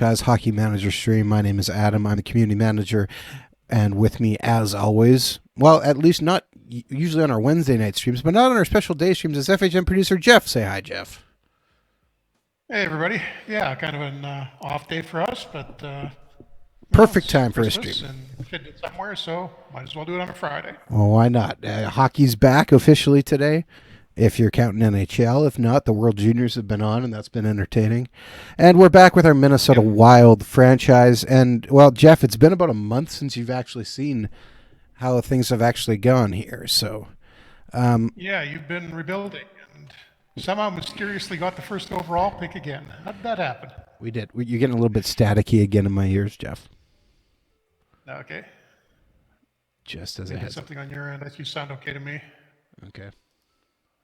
Guys Hockey Manager stream. My name is Adam. I'm the community manager, and with me, as always, well, at least not usually on our Wednesday night streams, but not on our special day streams, is FHM producer Jeff. Say hi, Jeff. Hey everybody! Yeah, kind of an off day for us, but Perfect it's time for a Christmas stream. and fit it somewhere, so might as well do it on a Friday. Well, why not? Hockey's back officially today. If you're counting NHL, if not, the World Juniors have been on, and that's been entertaining. And we're back with our Minnesota Yep. Wild franchise. And well, Jeff, it's been about a month since you've actually seen how things have actually gone here. So Yeah, you've been rebuilding and somehow mysteriously got the first overall pick again. How did that happen? we did. You're getting a little bit staticky again in my ears, Jeff. Okay, Just as a maybe it's heads up. something on your end that you sound okay to me. Okay.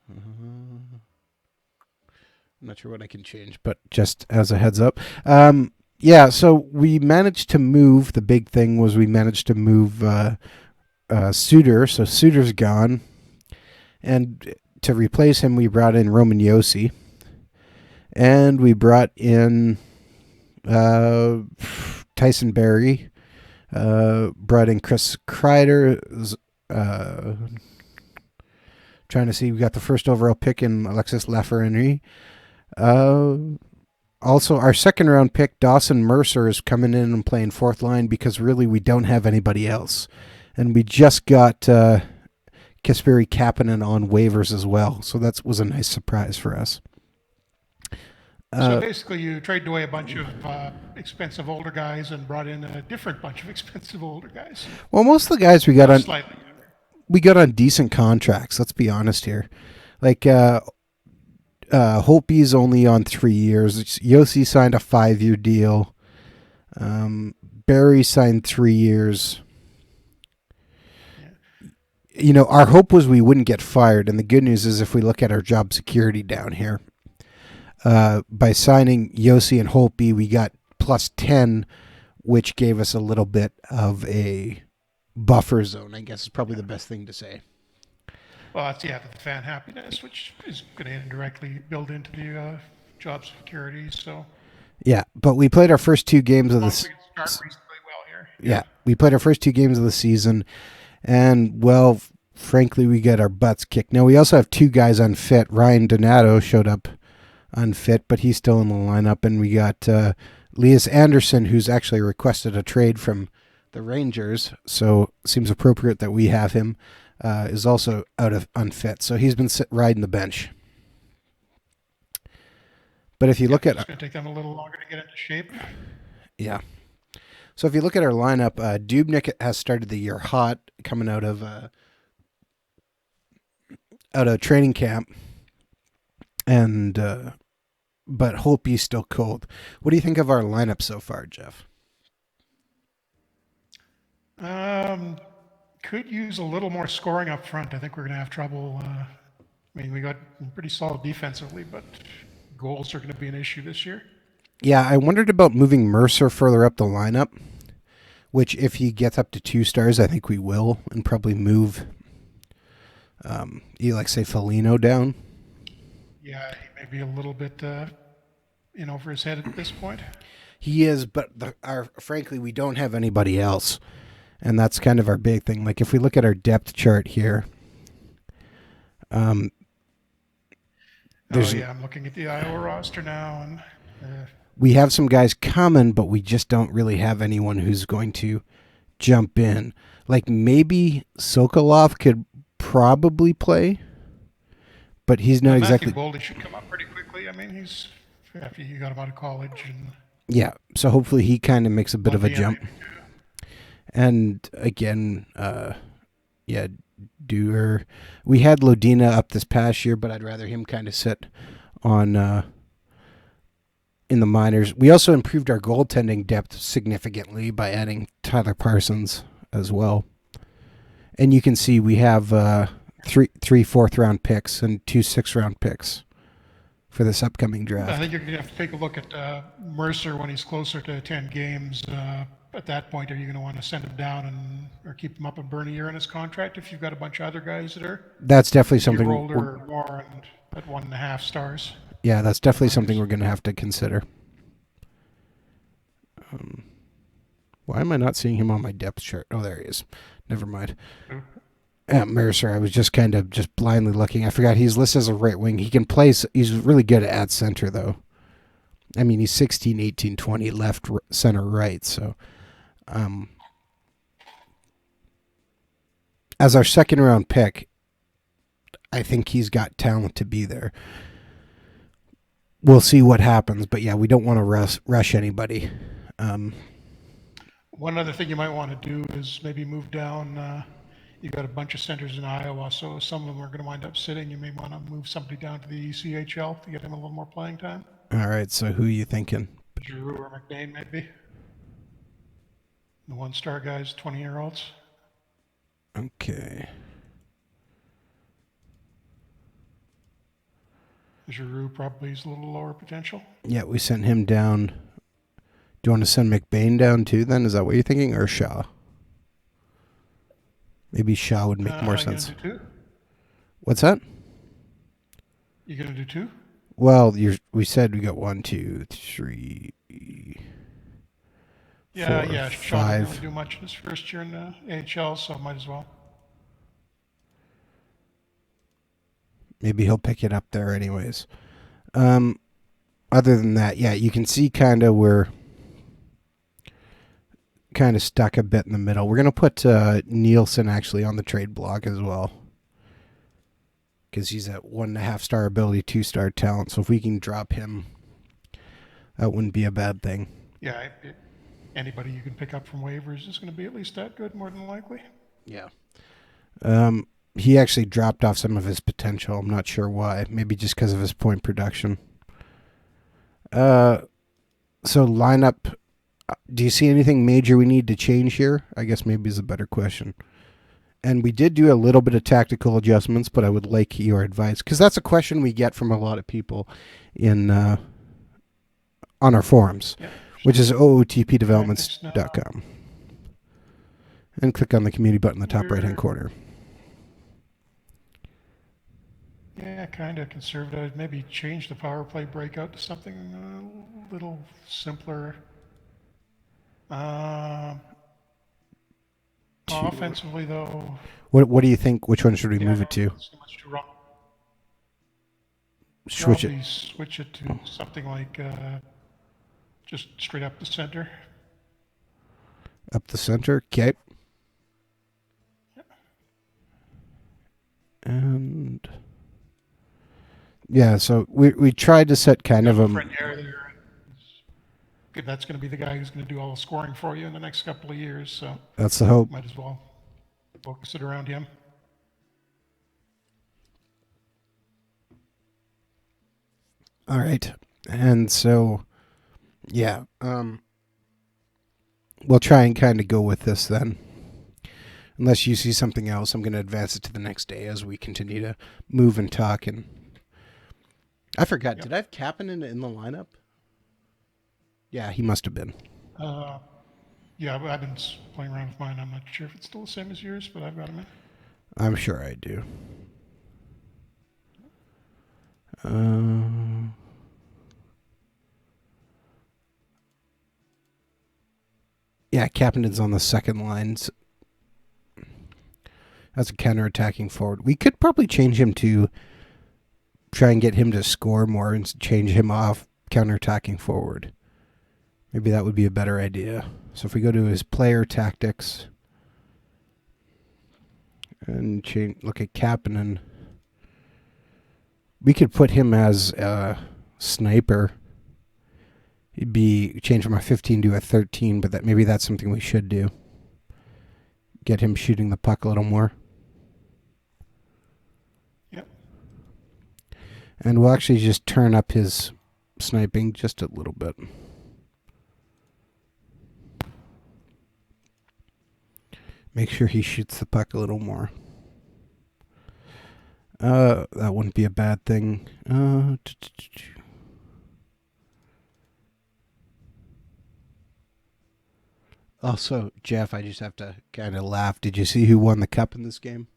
I'm not sure what I can change, but just as a heads up. Yeah, so we managed to move. The big thing was we managed to move Suter. So Suter's gone. And to replace him, we brought in Roman Yossi. And we brought in Tyson Berry. Brought in Chris Kreider. Trying to see, we got the first overall pick in Alexis Lafreniere. Also, our second round pick, Dawson Mercer, is coming in and playing fourth line because really we don't have anybody else. And we just got Kasperi Kapanen on waivers as well. So that was a nice surprise for us. So basically, you traded away a bunch of expensive older guys and brought in a different bunch of expensive older guys. Well, most of the guys we got on Slightly better. decent contracts. Let's be honest here. Like Holtby's only on 3 years. Yossi signed a 5-year deal. Barry signed 3 years. You know, our hope was we wouldn't get fired, and the good news is if we look at our job security down here, by signing Yossi and Holtby, we got plus 10, which gave us a little bit of a buffer zone, I guess is probably the best thing to say. Well, that's the fan happiness, which is going to indirectly build into the job security. So Yeah, but we played our first 2 games of we this. can start reasonably well here. Yeah, we played our first 2 games of the season, and well, frankly, we got our butts kicked. Now we also have 2 guys unfit. Ryan Donato showed up unfit, but he's still in the lineup, and we got Elias Anderson, who's actually requested a trade from the Rangers, so it seems appropriate that we have him. Is also out of unfit, so he's been riding the bench. But if you look at, It's going to take them a little longer to get into shape. yeah, so if you look at our lineup, Dubnyk has started the year hot, coming out of training camp, and but Holtby's still cold. What do you think of our lineup so far, Jeff? Could use a little more scoring up front. I think we're going to have trouble. We got pretty solid defensively, but goals are going to be an issue this year. Yeah, I wondered about moving Mercer further up the lineup, which if he gets up to 2 stars, I think we will, and probably move, say Foligno down. Yeah, he may be a little bit in over his head at this point. He is, but frankly, we don't have anybody else, and that's kind of our big thing. Like if we look at our depth chart here, I'm looking at the Iowa roster now, and we have some guys coming, but we just don't really have anyone who's going to jump in. Like maybe Sokolov could probably play, but he's not exactly. Matthew Boldy should come up pretty quickly. I mean, he's after you got him out of college and Yeah, so hopefully he kind of makes a bit of a the jump. And again, Dewar. We had Lodina up this past year, but I'd rather him kind of sit on in the minors. We also improved our goaltending depth significantly by adding Tyler Parsons as well. And you can see we have three fourth-round picks and 2 sixth-round picks for this upcoming draft. I think you're going to have to take a look at Mercer when he's closer to 10 games. At that point, are you going to want to send him down or keep him up and burn a year in his contract if you've got a bunch of other guys that are That's definitely something. older or more and at 1.5 stars? Yeah, that's definitely something we're going to have to consider. Why am I not seeing him on my depth chart? Oh, there he is. Never mind. Who? Mercer, I was just kind of just blindly looking. I forgot he's listed as a right wing. He can play. He's really good at center, though. I mean, he's 16, 18, 20, left, center, right. So, as our second round pick, I think he's got talent to be there. We'll see what happens, but yeah, we don't want to rush anybody. One other thing you might want to do is maybe move down. You've got a bunch of centers in Iowa, so some of them are going to wind up sitting. You may want to move somebody down to the ECHL to get him a little more playing time. All right, so who are you thinking? Giroux or McBain, maybe. The one-star guys, 20-year-olds. Okay. Giroux probably is a little lower potential. Yeah, we sent him down. Do you want to send McBain down too then? Is that what you're thinking? Or Shaw? Maybe Shaw would make more sense. You gonna do two? What's that? You gonna do two? Well, we said we got 1, 2, 3, Yeah, 4, yeah. Shaw didn't 5. really do much in his first year in the AHL, so might as well. Maybe he'll pick it up there anyways. Other than that, yeah, you can see kind of we're kind of stuck a bit in the middle. We're going to put Nielsen actually on the trade block as well, because he's at 1.5 star ability, 2-star talent. So if we can drop him, that wouldn't be a bad thing. Yeah, anybody you can pick up from waivers is going to be at least that good, more than likely. Yeah. He actually dropped off some of his potential. I'm not sure why. Maybe just because of his point production. So lineup. Do you see anything major we need to change here? I guess maybe is a better question. And we did do a little bit of tactical adjustments, but I would like your advice, because that's a question we get from a lot of people in on our forums, Yeah. which is ootpdevelopments.com. And click on the community button in the top right-hand corner. Yeah, kind of conservative. Maybe change the power play breakout to something a little simpler. Offensively, though, What do you think? Which one should we move it to? so much to run. Switch Probably it switch it to something like just straight up the center. up the center. Okay. And yeah, so we tried to set kind of a. Frenier there. That's going to be the guy who's going to do all the scoring for you in the next couple of years. So That's the hope. might as well focus it around him. All right, and so yeah, we'll try and kind of go with this then. Unless you see something else, I'm going to advance it to the next day as we continue to move and talk. And I forgot, did I have Kapanen in the lineup? Yeah, he must have been. Yeah, I've been playing around with mine. I'm not sure if it's still the same as yours, but I've got him in. I'm sure I do. Yeah, Kapanen's on the second line. That's a counter-attacking forward. We could probably change him to try and get him to score more and change him off counter-attacking forward. Maybe that would be a better idea. So if we go to his player tactics and look at Kapanen, we could put him as a sniper. He'd be change from a 15 to a 13, but maybe that's something we should do. Get him shooting the puck a little more. Yep. And we'll actually just turn up his sniping just a little bit. Make sure he shoots the puck a little more. That wouldn't be a bad thing. Also, Jeff, I just have to kind of laugh. Did you see who won the cup in this game?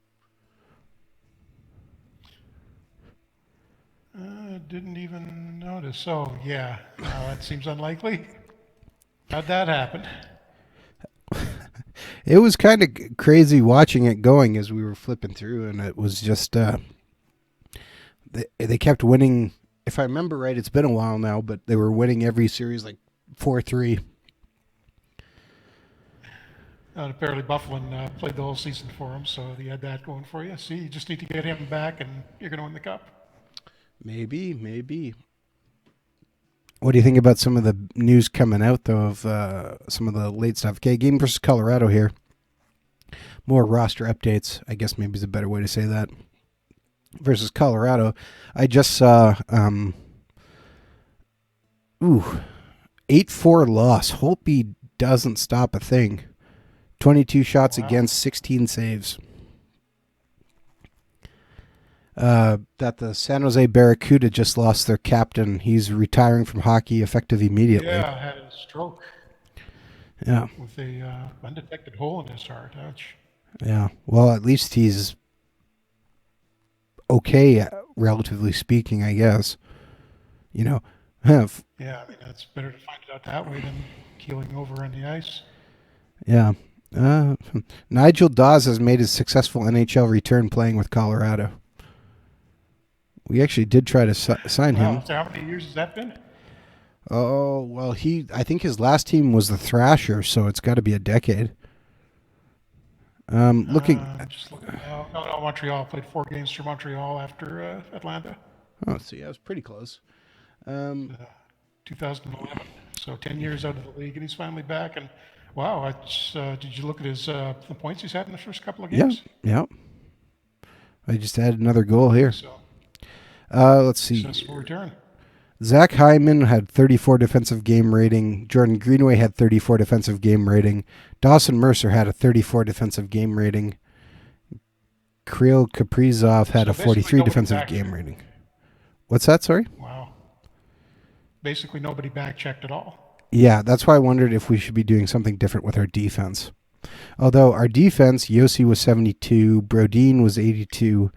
Didn't even notice. Oh, yeah. That seems unlikely. How'd that happen? It was kind of crazy watching it going as we were flipping through, and it was just they kept winning. If I remember right, it's been a while now, but they were winning every series like 4-3. Apparently Bufflin played the whole season for him, so he had that going for you. See, you just need to get him back, and you're going to win the cup. Maybe. What do you think about some of the news coming out, though, of some of the late stuff? Okay, game versus Colorado here. More roster updates, I guess maybe is a better way to say that. Versus Colorado. I just saw 8-4 loss. Hope he doesn't stop a thing. 22 shots against, 16 saves. That the San Jose Barracuda just lost their captain. He's retiring from hockey effective immediately. Yeah, had a stroke. Yeah. With a undetected hole in his heart. Ouch. Yeah. Well, at least he's okay, relatively speaking, I guess. You know. Yeah, I mean, it's better to find it out that way than keeling over on the ice. Yeah. Nigel Dawes has made his successful NHL return playing with Colorado. We actually did try to sign him. So how many years has that been? Oh, well, I think his last team was the Thrashers, so it's got to be a decade. Looking. Just looking now. No, Montreal played 4 games for Montreal after Atlanta. Oh, so yeah, it was pretty close. 2011. So 10 years out of the league, and he's finally back. And wow, did you look at his the points he's had in the first couple of games? Yeah. I just added another goal here. So let's see. successful return. Zach Hyman had 34 defensive game rating. Jordan Greenway had 34 defensive game rating. Dawson Mercer had a 34 defensive game rating. Kirill Kaprizov had a 43 defensive game rating. What's that, sorry? Wow. Basically nobody back-checked at all. Yeah, that's why I wondered if we should be doing something different with our defense. Although our defense, Yossi was 72, Brodin was 82,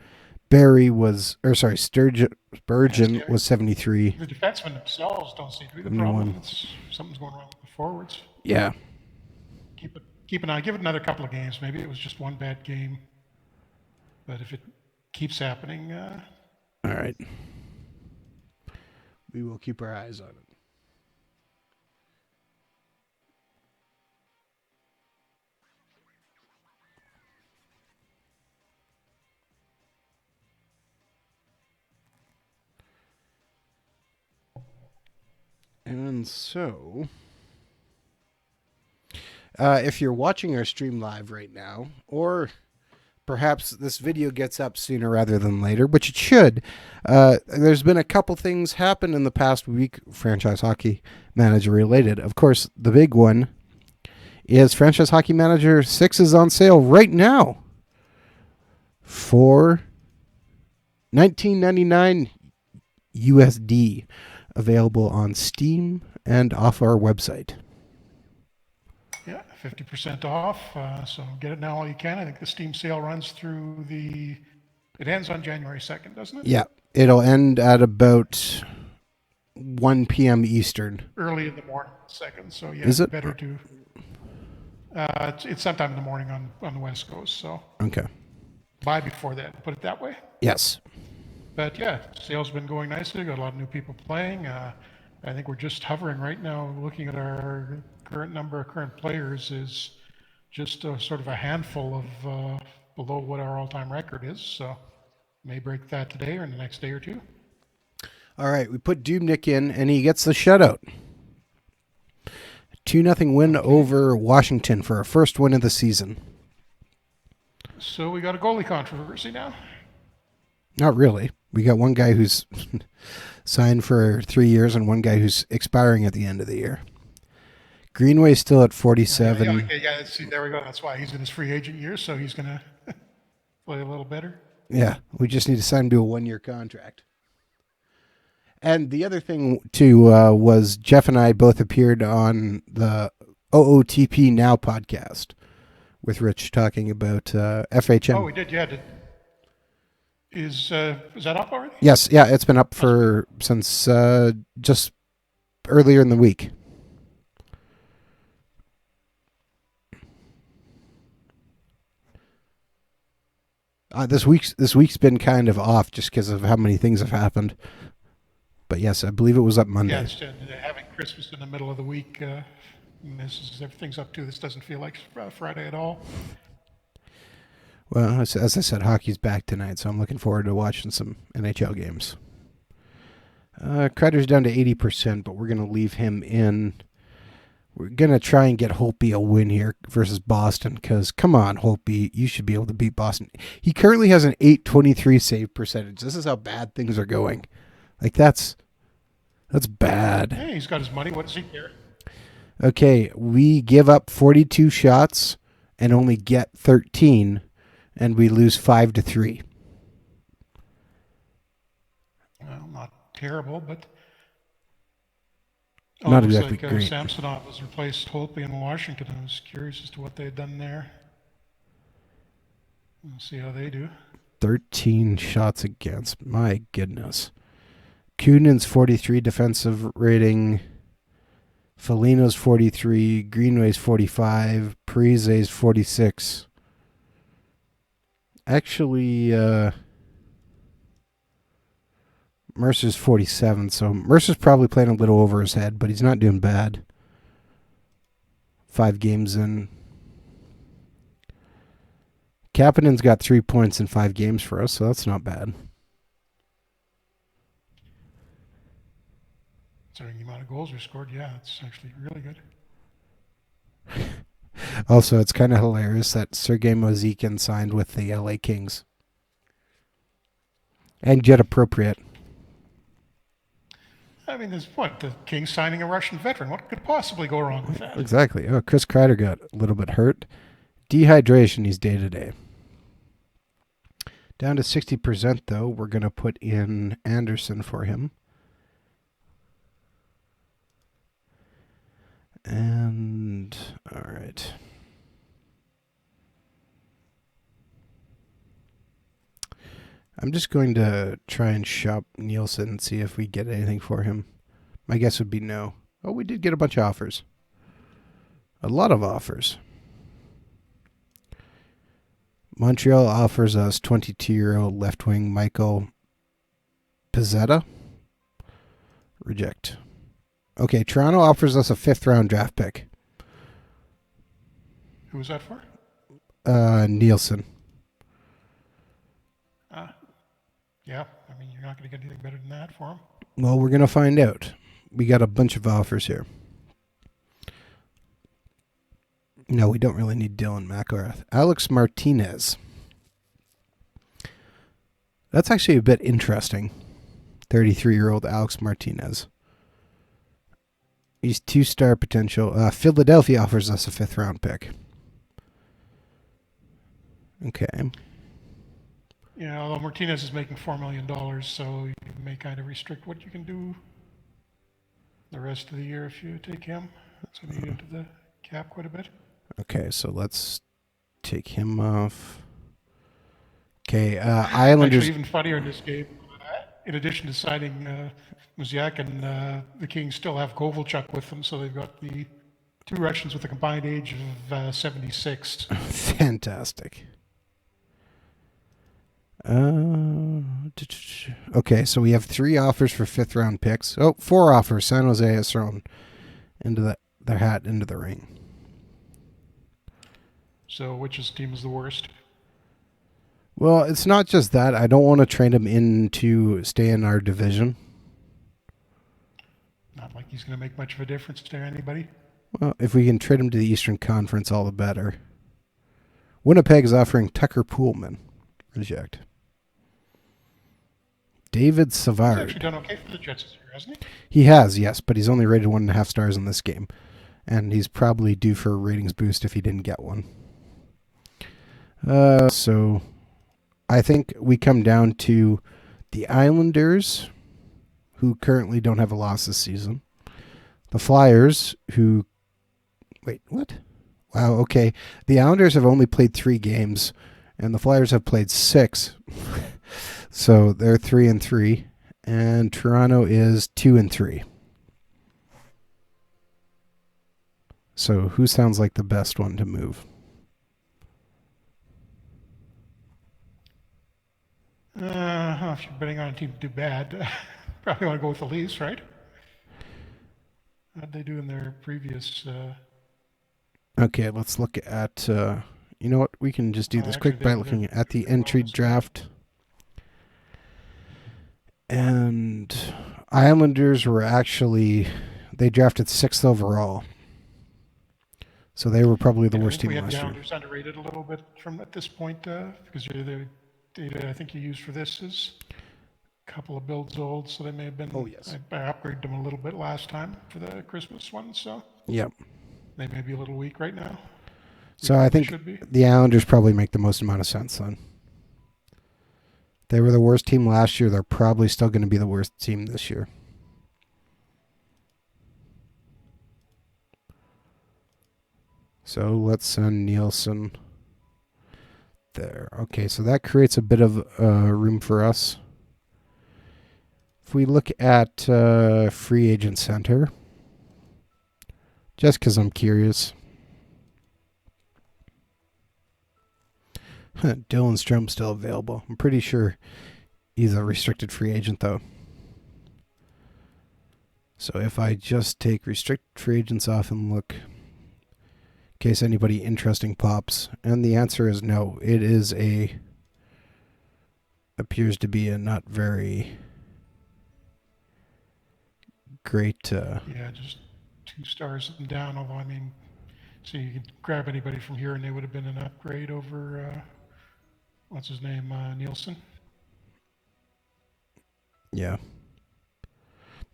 Spurgeon was 73. The defensemen themselves don't seem to be the problem. Something's going wrong with the forwards. Yeah. Keep an eye. Give it another couple of games. Maybe it was just one bad game. But if it keeps happening... All right. We will keep our eyes on it. And so, if you're watching our stream live right now, or perhaps this video gets up sooner rather than later, which it should, there's been a couple things happen in the past week, Franchise Hockey Manager related. Of course, the big one is Franchise Hockey Manager 6 is on sale right now for $19.99 USD. Available on Steam and off our website. Yeah, 50% off. So get it now while you can. I think the Steam sale runs through it ends on January 2nd, doesn't it? Yeah, it'll end at about 1 p.m. Eastern. Early in the morning, 2nd. So yeah, is it better to. It's sometime in the morning on the West Coast. So okay. Buy before that. Put it that way. Yes. But yeah, sales been going nicely. Got a lot of new people playing. I think we're just hovering right now. Looking at our current number of current players is just sort of a handful of below what our all-time record is. So may break that today or in the next day or two. All right, we put Dubnyk in, and he gets the shutout. 2-0 win over Washington for our first win of the season. So we got a goalie controversy now. Not really. We got one guy who's signed for 3 years and one guy who's expiring at the end of the year. Greenway's still at 47. Yeah, see, there we go. That's why he's in his free agent year, so he's going to play a little better. Yeah, we just need to sign him to a 1-year contract. And the other thing, too, was Jeff and I both appeared on the OOTP Now podcast with Rich talking about FHM. Oh, we did, yeah. Is that up already? Yes, yeah, it's been up since just earlier in the week. This week's been kind of off just because of how many things have happened. But yes, I believe it was up Monday. Yeah, it's, having Christmas in the middle of the week, everything's up to. This doesn't feel like Friday at all. Well, as I said, hockey's back tonight, so I'm looking forward to watching some NHL games. Kreider's down to 80%, but we're going to leave him in. We're going to try and get Holtby a win here versus Boston because, come on, Holtby, you should be able to beat Boston. He currently has an .823 save percentage. This is how bad things are going. Like, that's bad. Hey, he's got his money. What does he care? Okay, we give up 42 shots and only get 13, and we lose 5-3. Well, not terrible, but... Not exactly great. Samsonov has replaced Holtby in Washington. I was curious as to what they had done there. We'll see how they do. 13 shots against. My goodness. Kunin's 43 defensive rating. Foligno's 43. Greenway's 45. Parise's 46. Actually, Mercer's 47, so Mercer's probably playing a little over his head, but he's not doing bad. 5 games in. Kapanen's got 3 points in 5 games for us, so that's not bad. Considering the amount of goals we scored, yeah, it's actually really good. Also, it's kind of hilarious that Sergei Mozikin signed with the LA Kings. And jet appropriate. I mean, there's what? The Kings signing a Russian veteran. What could possibly go wrong with that? Exactly. Oh, Chris Kreider got a little bit hurt. Dehydration, he's day-to-day. Down to 60%, though. We're going to put in Anderson for him. And, all right. I'm just going to try and shop Nielsen and see if we get anything for him. My guess would be no. Oh, we did get a bunch of offers. A lot of offers. Montreal offers us 22-year-old left wing Michael Pezzetta. Reject. Okay, Toronto offers us a 5th-round draft pick. Who was that for? Nielsen. Yeah, I mean, you're not going to get anything better than that for him. Well, we're going to find out. We got a bunch of offers here. No, we don't really need Dylan McIlrath. Alex Martinez. That's actually a bit interesting. 33-year-old Alex Martinez. He's 2-star potential. Philadelphia offers us a 5th-round pick. Okay. Yeah, although Martinez is making $4 million, so you may kind of restrict what you can do the rest of the year if you take him. That's going to eat into the cap quite a bit. Okay, so let's take him off. Okay, Islanders. Actually, even funnier in this game, in addition to signing Muziak, and the Kings still have Kovalchuk with them, so they've got the 2 Russians with a combined age of 76. Fantastic. Okay, so we have 3 offers for 5th-round picks. Oh, 4 offers. San Jose has thrown into their hat into the ring. So which team is the worst? Well, it's not just that. I don't want to trade him in to stay in our division. Not like he's going to make much of a difference to anybody. Well, if we can trade him to the Eastern Conference, all the better. Winnipeg is offering Tucker Poolman. Reject. David Savard. He's actually done okay for the Jets this year, hasn't he? He has, yes, but he's only rated 1.5 stars in this game. And he's probably due for a ratings boost if he didn't get one. So I think we come down to the Islanders, who currently don't have a loss this season. The Flyers, who... Wait, what? Wow, okay. The Islanders have only played 3 games, and the Flyers have played 6. So they're 3-3, and Toronto is 2-3. So who sounds like the best one to move? Well, if you're betting on a team to do bad, probably want to go with the Leafs, right? How'd they do in their previous? Okay, let's look at. You know what? We can just do this Actually, quick by looking at the doing well entry this week. draft. And Islanders were actually, they drafted 6th overall. So they were probably the Yeah, I worst think team we had last the year. Islanders underrated a little bit from at this point because the data I think you used for this is a couple of builds old, so they may have been. Oh, yes. I upgraded them a little bit last time for the Christmas one, so Yep. they may be a little weak right now. So I They think should be. the Islanders probably make the most amount of sense then. They were the worst team last year. They're probably still going to be the worst team this year. So let's send Nielsen there. Okay, so that creates a bit of room for us. If we look at free agent center, just because I'm curious. Dylan Strom's still available. I'm pretty sure he's a restricted free agent, though. So if I just take restricted free agents off and look, in case anybody interesting pops, and the answer is no. It is appears to be a not very great. Yeah, just 2 stars and down. Although I mean, so you could grab anybody from here, and they would have been an upgrade over what's his name, Nielsen. Yeah.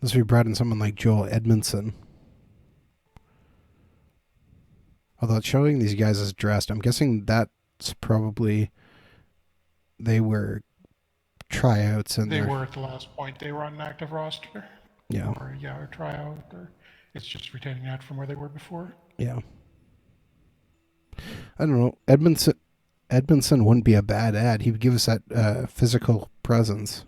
Unless we brought in someone like Joel Edmondson. Although it's showing these guys as dressed, I'm guessing that's probably they were tryouts and They were at the last point. They were on an active roster. Yeah. Or tryout, or it's just retaining that from where they were before. Yeah. I don't know. Edmondson wouldn't be a bad ad. He would give us that physical presence.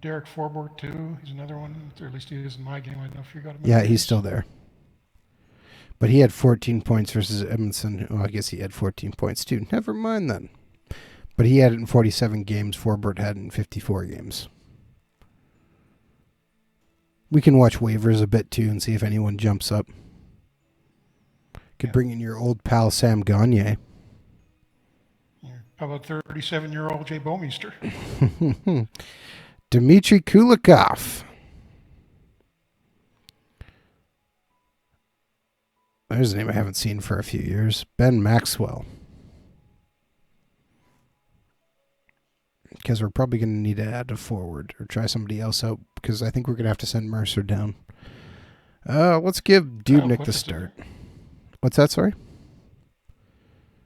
Derek Forbort too. He's another one. Or at least he is in my game. I don't know if you got him. Yeah, he's still there. But he had 14 points versus Edmondson. Well, I guess he had 14 points too. Never mind then. But he had it in 47 games. Forbort had it in 54 games. We can watch waivers a bit too and see if anyone jumps up. Could bring in your old pal Sam Gagne. How about 37-year-old Jay Bomeister? Dmitry Kulikov. There's a name I haven't seen for a few years. Ben Maxwell. Because we're probably going to need to add a forward or try somebody else out because I think we're going to have to send Mercer down. Let's give Dubnyk the start. What's that, sorry?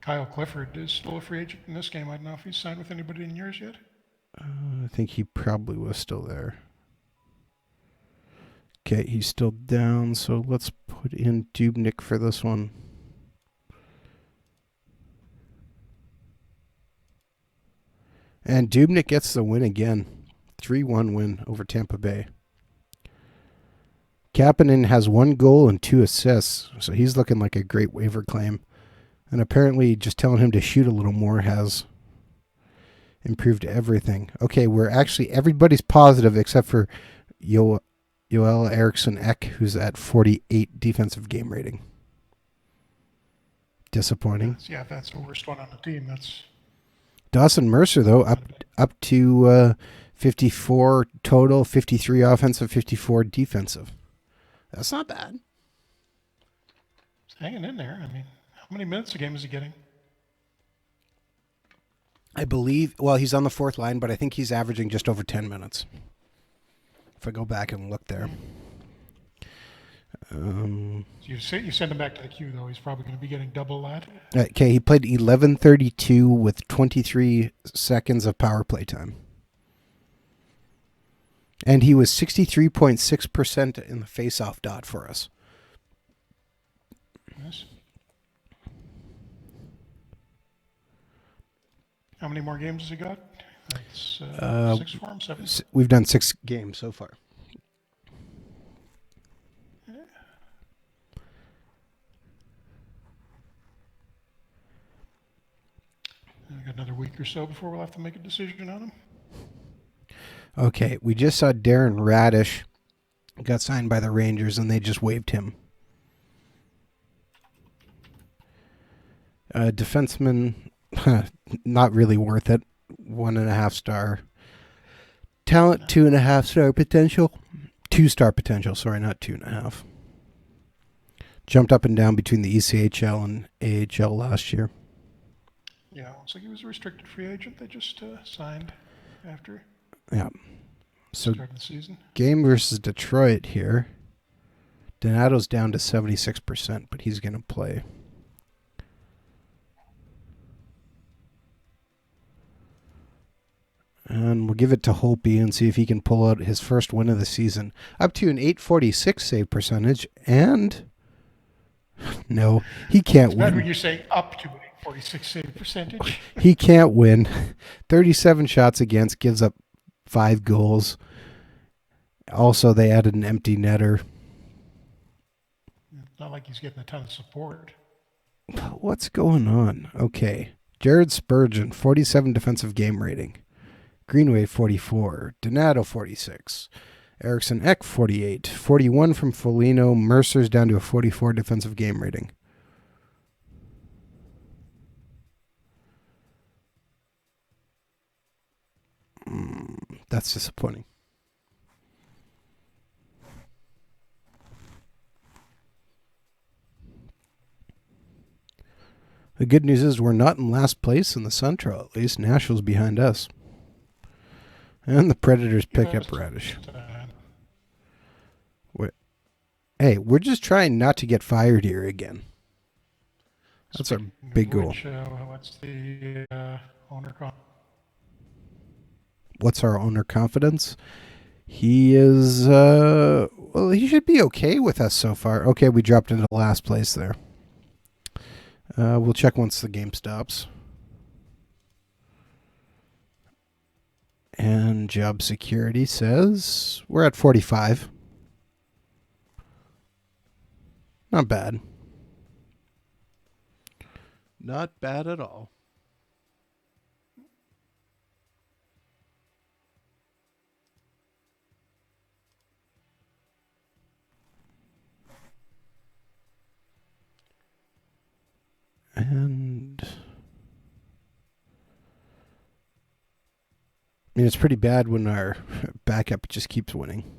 Kyle Clifford is still a free agent in this game. I don't know if he's signed with anybody in yours yet. I think he probably was still there. Okay, he's still down, so let's put in Dubnyk for this one. And Dubnyk gets the win again. 3-1 win over Tampa Bay. Kapanen has 1 goal and 2 assists, so he's looking like a great waiver claim. And apparently just telling him to shoot a little more has improved everything. Okay, we're actually, everybody's positive except for Joel Eriksson Ek, who's at 48 defensive game rating. Disappointing. Yeah, that's the worst one on the team. That's Dawson Mercer, though, up to 54 total, 53 offensive, 54 defensive. That's not bad. He's hanging in there. I mean, how many minutes a game is he getting? I believe, well, he's on the 4th line, but I think he's averaging just over 10 minutes. If I go back and look there. You send him back to the queue, though. He's probably going to be getting double that. Okay, he played 11:32 with 23 seconds of power play time. And he was 63.6% in the face-off dot for us. Yes. How many more games has he got? It's 6 for him, 7? We've done 6 games so far. I got another week week or so before we'll have to make a decision on him. Okay, we just saw Darren Radish got signed by the Rangers, and they just waived him. Defenseman, not really worth it. 1.5 star. Talent, 2.5 star potential. 2-star potential, sorry, not 2.5. Jumped up and down between the ECHL and AHL last year. Yeah, looks like he was a restricted free agent. They just signed after Yeah. So starting the season. game versus Detroit here. Donato's down to 76%, but he's going to play. And we'll give it to Holtby and see if he can pull out his first win of the season. Up to an 846 save percentage. And no, he can't It's bad when win. you say up to a 46 save percentage. He can't win. 37 shots against, gives up 5 goals. Also, they added an empty netter. Not like he's getting a ton of support. What's going on? Okay. Jared Spurgeon, 47 defensive game rating. Greenway, 44. Donato, 46. Eriksson Ek, 48. 41 from Foligno. Mercer's down to a 44 defensive game rating. That's disappointing. The good news is we're not in last place in the Central, at least. Nashville's behind us. And the Predators pick up Radish. Hey, we're just trying not to get fired here again. That's our big goal. What's the owner call? What's our owner confidence? He is, well, he should be okay with us so far. Okay, we dropped into last place there. We'll check once the game stops. And job security says we're at 45. Not bad. Not bad at all. And I mean, it's pretty bad when our backup just keeps winning.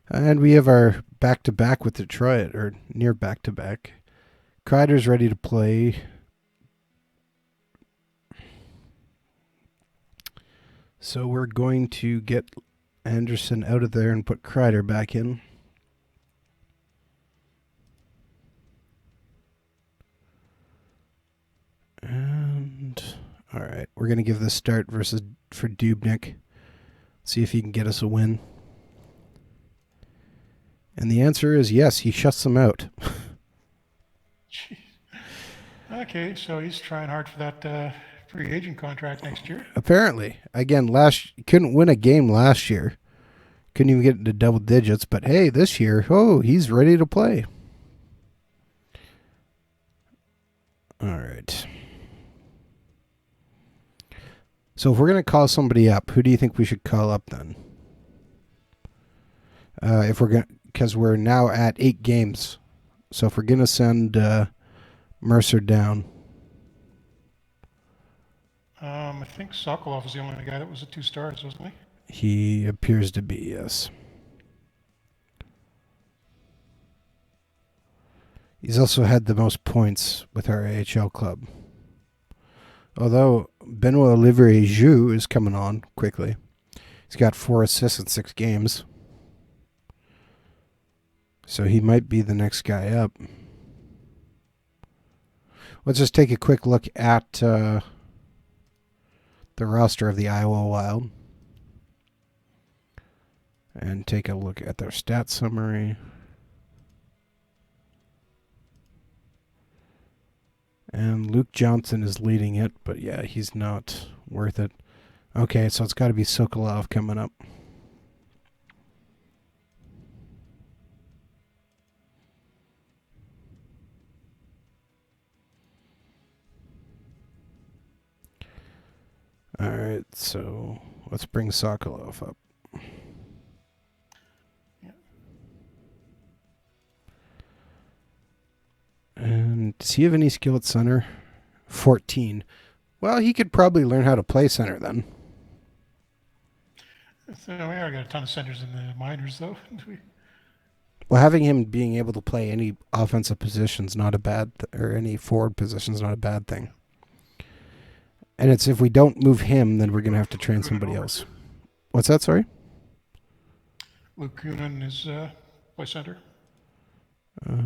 And we have our back-to-back with Detroit, or near back-to-back. Kreider's ready to play. So we're going to get Anderson out of there and put Kreider back in. And all right, we're going to give this start for Dubnyk. See if he can get us a win. And the answer is yes, he shuts them out. Okay, so he's trying hard for that free agent contract next year. Apparently. Again, couldn't win a game last year. Couldn't even get into double digits. But hey, this year, he's ready to play. All right. So if we're going to call somebody up, who do you think we should call up then? Because we're now at 8 games. So if we're going to send Mercer down. I think Sokolov is the only guy that was at 2 stars, wasn't he? He appears to be, yes. He's also had the most points with our AHL club. Although Benoit Olivier-Giroux is coming on quickly. He's got 4 assists in 6 games. So he might be the next guy up. Let's just take a quick look at the roster of the Iowa Wild. And take a look at their stats summary. And Luke Johnson is leading it, but yeah, he's not worth it. Okay, so it's got to be Sokolov coming up. All right, so let's bring Sokolov up. Yeah. And does he have any skill at center? 14. Well, he could probably learn how to play center then. So we already got a ton of centers in the minors, though. Well, having him being able to play any offensive position's not a bad, or any forward position's not a bad thing. And it's if we don't move him, then we're going to have to train somebody else. What's that, sorry? Luke Kunin is play center. Uh,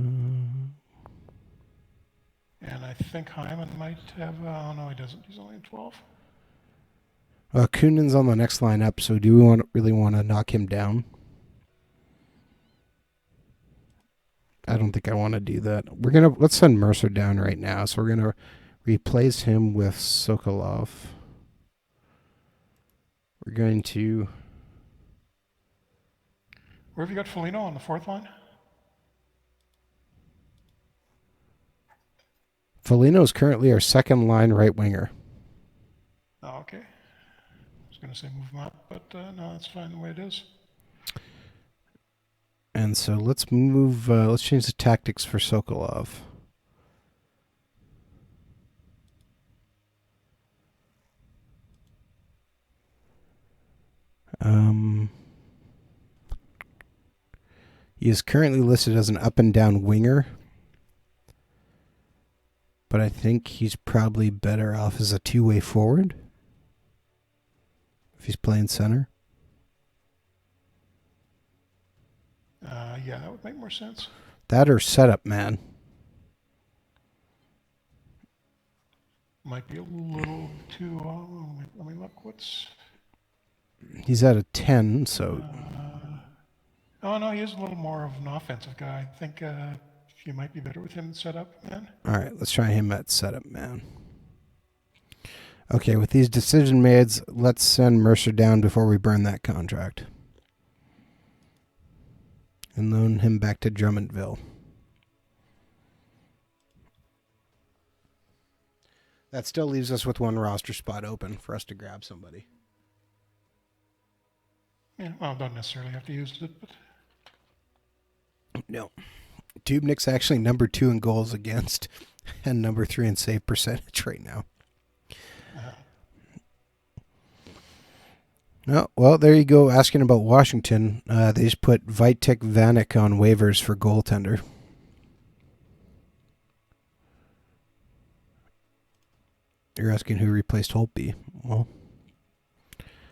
And I think Hyman might have. Oh no, he doesn't. He's only in 12. Kunin's on the next line up, so do we really want to knock him down? I don't think I want to do that. Let's send Mercer down right now. So we're gonna replace him with Sokolov. We're going to. Where have you got Foligno on the fourth line? Foligno is currently our second line right winger. Oh, okay. I was going to say move him up, but no, that's fine the way it is. And so let's move. Let's change the tactics for Sokolov. He is currently listed as an up and down winger, but I think he's probably better off as a two-way forward if he's playing center. Yeah, that would make more sense. That or setup man. Might be a little too. Let me look. He's at a 10, so. Oh no, he is a little more of an offensive guy. I think you might be better with him set up man. All right, let's try him at setup man. Okay, with these decision made, let's send Mercer down before we burn that contract. And loan him back to Drummondville. That still leaves us with one roster spot open for us to grab somebody. Yeah, well, don't necessarily have to use it, but No. Dubnik's actually number 2 in goals against and number 3 in save percentage right now. Oh, well, there you go. Asking about Washington. They just put Vitek Vanek on waivers for goaltender. You're asking who replaced Holtby. Well,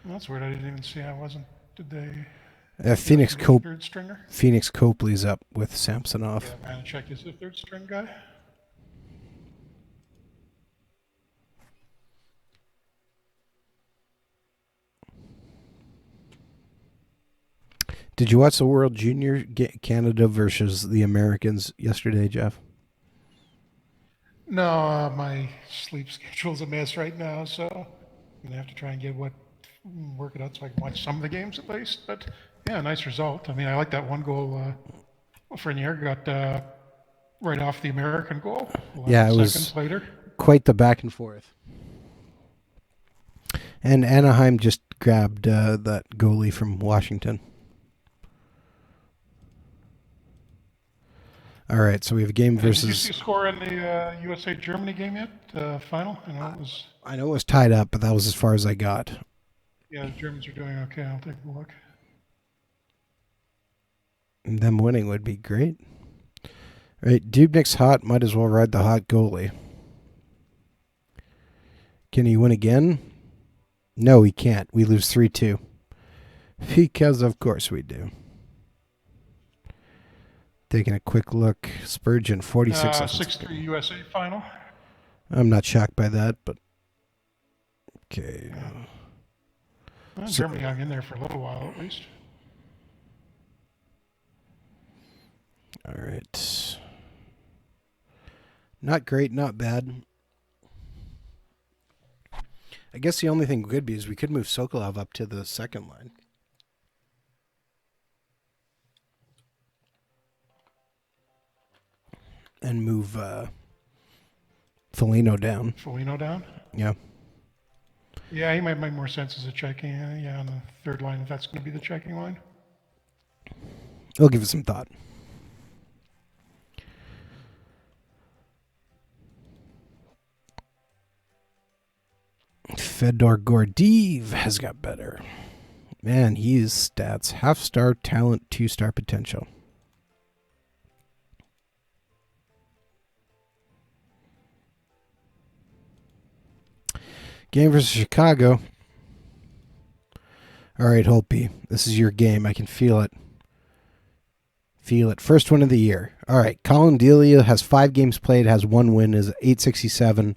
that's weird. I didn't even see. I wasn't. Did they? Phoenix third stringer. Phoenix Copley's up with Samsonov. Yeah, Vanacek is the third string guy. Did you watch the World Junior Canada versus the Americans yesterday, Jeff? No, my sleep schedule's a mess right now, so I'm gonna have to try and work it out so I can watch some of the games at least. But yeah, nice result. I mean, I like that one goal. Frenier got right off the American goal. Yeah, it was quite the back and forth. And Anaheim just grabbed that goalie from Washington. All right, so we have a game versus. Did you see a score in the USA Germany game yet? Final? I know it was tied up, but that was as far as I got. Yeah, the Germans are doing okay. I'll take a look. Them winning would be great. All right, Dubnik's hot. Might as well ride the hot goalie. Can he win again? No, he can't. We lose 3-2. Because of course we do. Taking a quick look. Spurgeon, 46 seconds. 6-3 USA final. I'm not shocked by that, but okay. Well, Germany hung in there for a little while at least. All right. Not great, not bad. I guess the only thing could be is we could move Sokolov up to the second line. And move Foligno down. Foligno down? Yeah. Yeah, he might make more sense as a checking. Yeah, on the third line, if that's going to be the checking line. I'll give it some thought. Fedor Gordeev has got better. Man, he's stats. Half-star talent, 2-star potential. Game versus Chicago. All right, Holtby. This is your game. I can feel it. Feel it. First one of the year. All right. Colin Delia has 5 games played, has 1 win, is 867.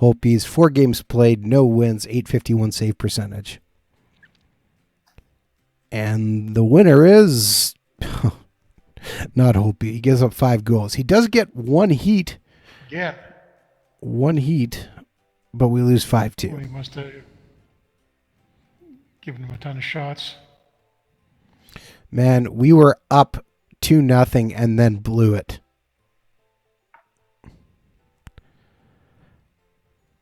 Holtby's 4 games played, no wins, 851 save percentage. And the winner is not Holtby. He gives up 5 goals. He does get 1 heat. Yeah. 1 heat, but we lose 5-2. Well, he must have given him a ton of shots. Man, we were up 2-0 and then blew it.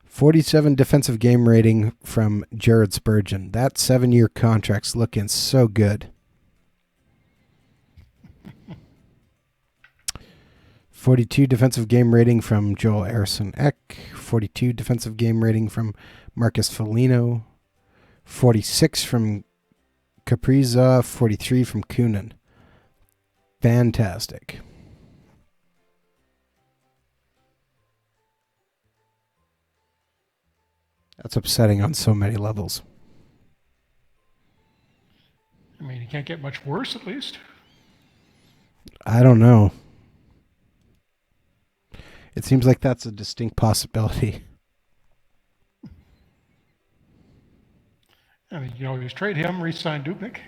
47 defensive game rating from Jared Spurgeon. That 7-year contract's looking so good. 42 defensive game rating from Joel Eriksson-Ek. 42 defensive game rating from Marcus Foligno. 46 from Kaprizov. 43 from Kunin. Fantastic. That's upsetting on so many levels. I mean, he can't get much worse, at least. I don't know. It seems like that's a distinct possibility. I mean, you can always trade him, re-sign Dubnik.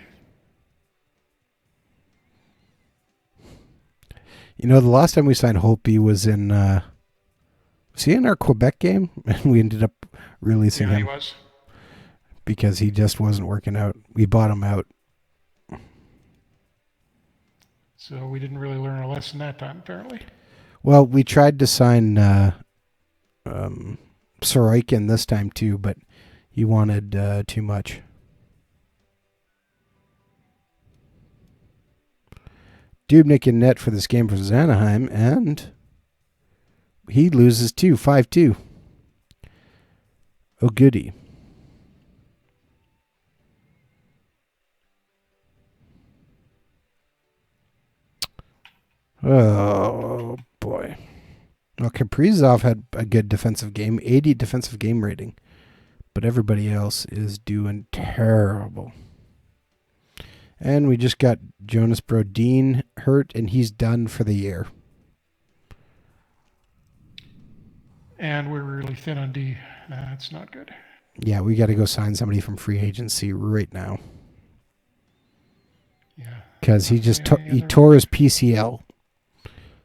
You know, the last time we signed Holtby was in... was he in our Quebec game? And we ended up releasing him. He was. Because he just wasn't working out. We bought him out. So we didn't really learn a lesson that time, apparently. Well, we tried to sign Sorokin this time too, but he wanted too much. Dubnik in net for this game versus Anaheim, and he loses too, 5-2. Oh, goody. Oh, boy. Well, Kaprizov had a good defensive game, 80 defensive game rating. But everybody else is doing terrible. And we just got Jonas Brodin hurt, and he's done for the year. And we're really thin on D. That's not good. Yeah, we got to go sign somebody from free agency right now. Yeah. Because he just he tore his PCL.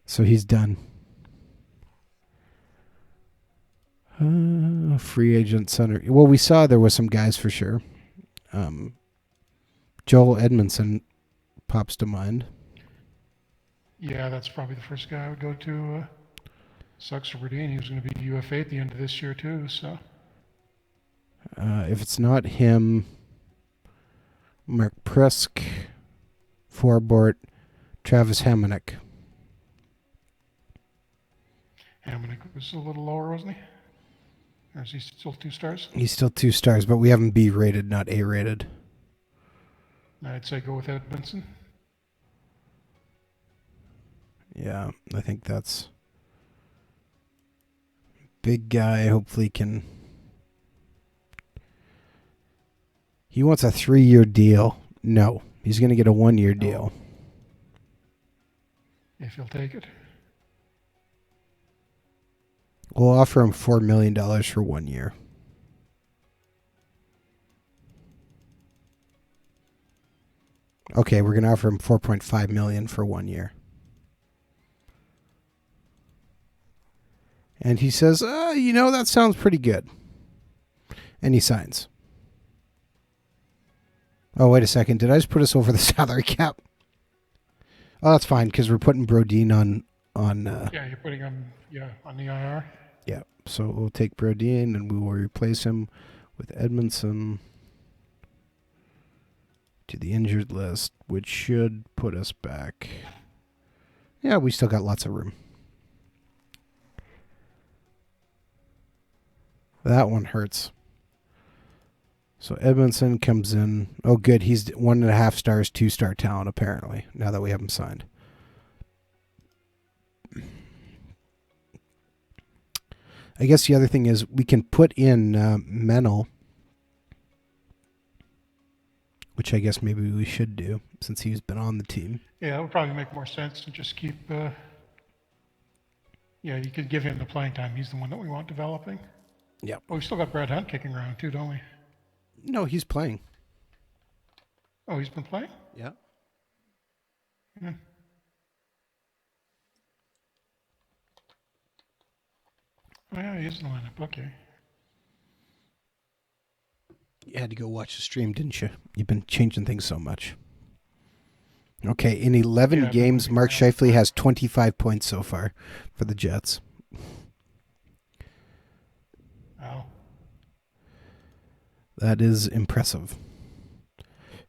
So he's done. Free agent center. Well, we saw there was some guys for sure. Joel Edmondson pops to mind. Yeah, that's probably the first guy I would go to. Sucks for Brodin. He was going to be UFA at the end of this year too. So if it's not him, Mark Prisk, Forbort, Travis Hamonic. Hamonic was a little lower, wasn't he? Or is he still 2 stars? He's still 2 stars, but we have him B rated, not A rated. I'd say go with Edmondson. Yeah, I think that's big guy. Hopefully can. He wants a 3-year deal. No, he's going to get a 1-year deal. If he'll take it. We'll offer him $4 million for 1 year. Okay, we're going to offer him $4.5 million for 1 year. And he says, that sounds pretty good. And he signs. Oh, wait a second. Did I just put us over the salary cap? Oh, that's fine, because we're putting Brodin on... yeah, you're putting him on the IR. Yeah, so we'll take Brodin and we will replace him with Edmondson to the injured list, which should put us back. Yeah, we still got lots of room. That one hurts. So Edmondson comes in. Oh, good. He's 1.5 stars, 2-star talent, apparently, now that we have him signed. I guess the other thing is we can put in Menel, which I guess maybe we should do since he's been on the team. Yeah, it would probably make more sense to just keep. Yeah, you could give him the playing time. He's the one that we want developing. Yeah. Oh, we still got Brad Hunt kicking around too, don't we? No, he's playing. Oh, he's been playing? Yeah. Yeah. Oh, yeah, he is in the lineup. Okay. You had to go watch the stream, didn't you? You've been changing things so much. Okay, in 11 games, Mark Scheifele has 25 points so far for the Jets. Wow. That is impressive.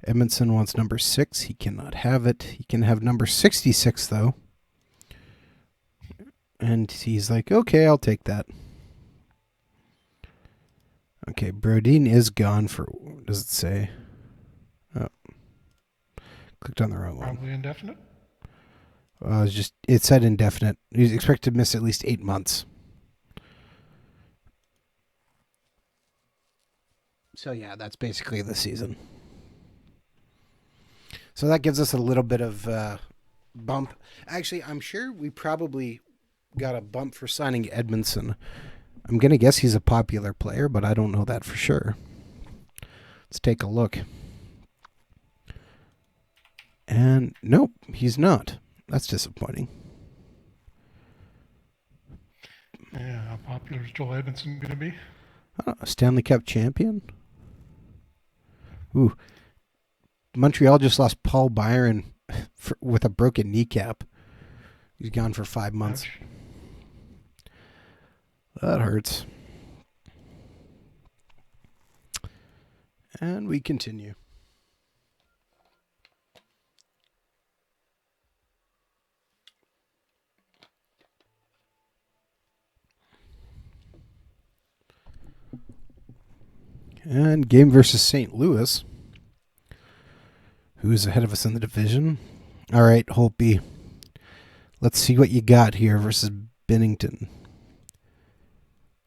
Edmondson wants number 6. He cannot have it. He can have number 66, though. And he's like, okay, I'll take that. Okay, Brodin is gone for, what does it say? Oh. Clicked on the wrong one. Probably indefinite. It said indefinite. He's expected to miss at least 8 months. So yeah, that's basically the season. So that gives us a little bit of bump. Actually, I'm sure we probably got a bump for signing Edmondson. I'm going to guess he's a popular player, but I don't know that for sure. Let's take a look. And nope, he's not. That's disappointing. Yeah, how popular is Joel Edmondson going to be? A Stanley Cup champion? Ooh. Montreal just lost Paul Byron with a broken kneecap. He's gone for 5 months. Ouch. That hurts. And we continue. And game versus St. Louis, who's ahead of us in the division. All right, Holtby. Let's see what you got here versus Binnington.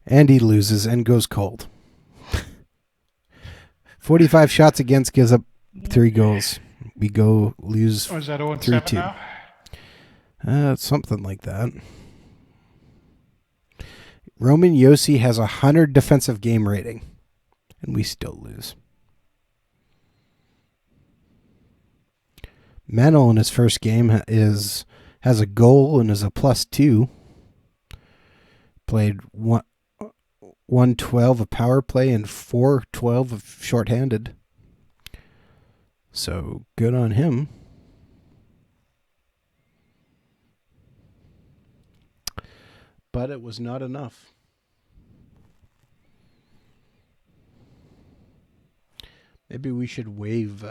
And he loses and goes cold. 45 shots against, gives up 3 goals. We lose 3-2. Now? Something like that. Roman Josi has 100 defensive game rating, and we still lose. Menel in his first game has a goal and is a +2. Played 112 of power play and 412 of shorthanded. So good on him. But it was not enough. Maybe we should waive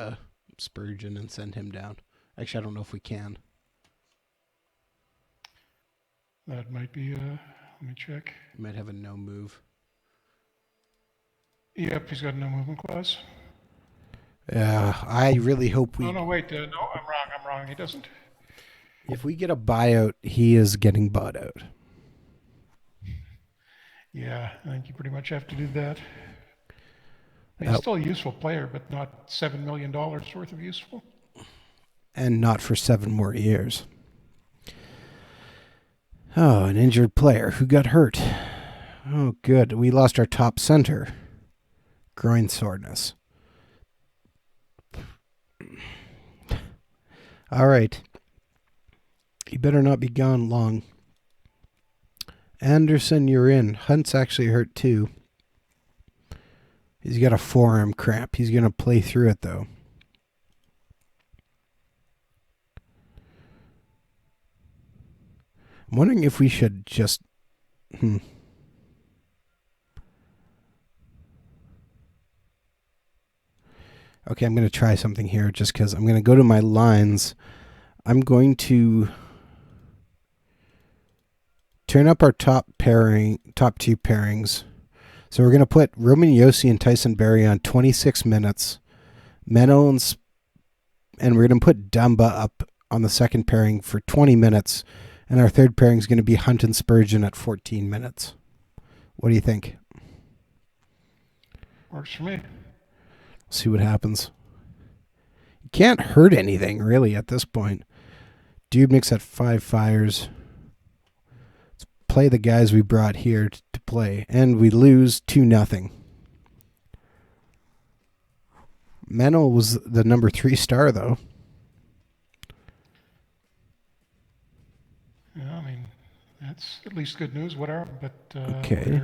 Spurgeon and send him down. Actually, I don't know if we can. That might be, let me check. We might have a no move. Yep, he's got a no movement clause. I really hope we... No, wait, no, I'm wrong, he doesn't. If we get a buyout, he is getting bought out. Yeah, I think you pretty much have to do that. He's still a useful player, but not $7 million worth of useful. And not for 7 more years. Oh, an injured player who got hurt. Oh, good. We lost our top center. Groin soreness. All right. He better not be gone long. Anderson, you're in. Hunt's actually hurt too. He's got a forearm cramp. He's going to play through it, though. I'm wondering if we should just... Okay, I'm going to try something here just because I'm going to go to my lines. I'm going to turn up our top two pairings. So we're going to put Roman Yossi and Tyson Berry on 26 minutes. Menno and we're going to put Dumba up on the second pairing for 20 minutes. And our third pairing is going to be Hunt and Spurgeon at 14 minutes. What do you think? Works for me. See what happens. You can't hurt anything, really, at this point. Dubnik's at 5 fires. Let's play the guys we brought here to play. And we lose 2-0. Menno was the number 3 star, though. Yeah, I mean, that's at least good news, whatever. But Okay.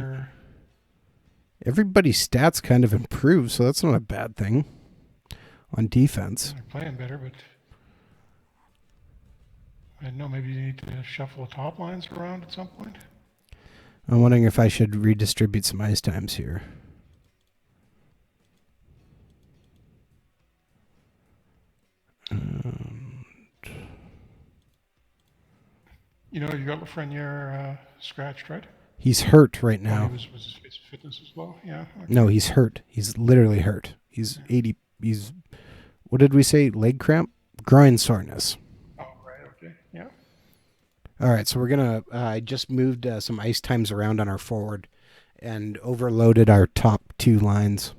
Everybody's stats kind of improved, so that's not a bad thing on defense. they're playing better, but I don't know, maybe you need to shuffle the top lines around at some point. I'm wondering if I should redistribute some ice times here. You know, you got Lafreniere scratched, right? He's hurt right now. His fitness is low. Yeah. Okay. No, he's hurt. He's literally hurt. He's 80. He's, what did we say? Leg cramp? Groin soreness. Oh, right. Okay. Yeah. All right, so we're going to, I just moved some ice times around on our forward and overloaded our top 2 lines.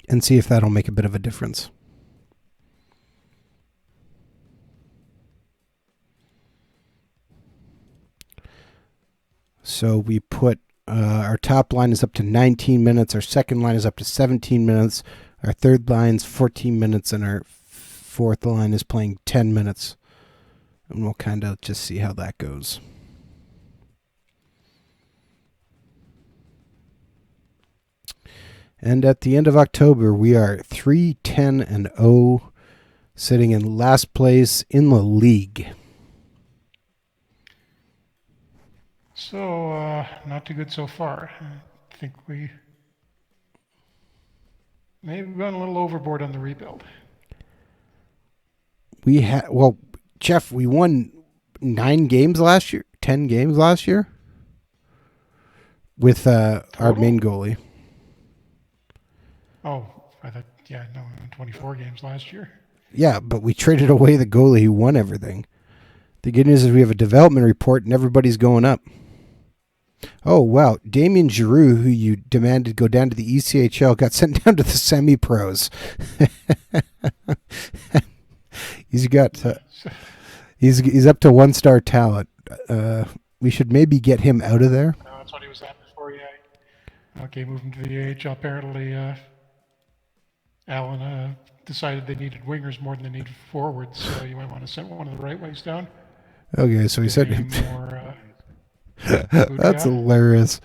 And see if that'll make a bit of a difference. So we put our top line is up to 19 minutes. Our second line is up to 17 minutes. Our third line's 14 minutes. And our fourth line is playing 10 minutes. And we'll kind of just see how that goes. And at the end of October, we are 3-10-0, sitting in last place in the league. So, not too good so far. I think we maybe gone a little overboard on the rebuild. We had, well, Jeff, we won 9 games last year, 10 games last year with our main goalie. Oh, I thought, 24 games last year. Yeah, but we traded away the goalie who won everything. The good news is we have a development report and everybody's going up. Oh, wow. Damien Giroux, who you demanded go down to the ECHL, got sent down to the semi-pros. He's got... he's up to 1-star talent. We should maybe get him out of there. No, that's what he was at before, yeah. Okay, moving to the AHL. Apparently, Allen decided they needed wingers more than they needed forwards, so you might want to send one of the right wings down. Okay, so he said... more... That's hilarious.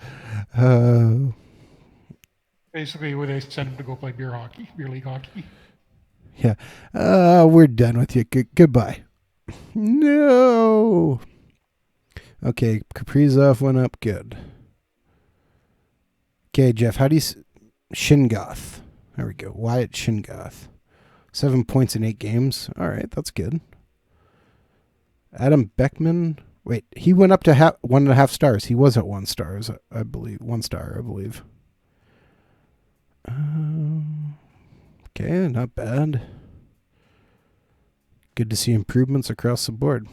Basically, where they send him to go play beer league hockey. Yeah. We're done with you. Goodbye. No. Okay, Kaprizov went up. Good. Okay, Jeff, how do you... Shingoth. There we go. Wyatt Shingoth. 7 points in 8 games. All right, that's good. Adam Beckman... Wait, he went up to 1.5 stars. He was at 1 star, I believe. 1 star, I believe. Okay, not bad. Good to see improvements across the board.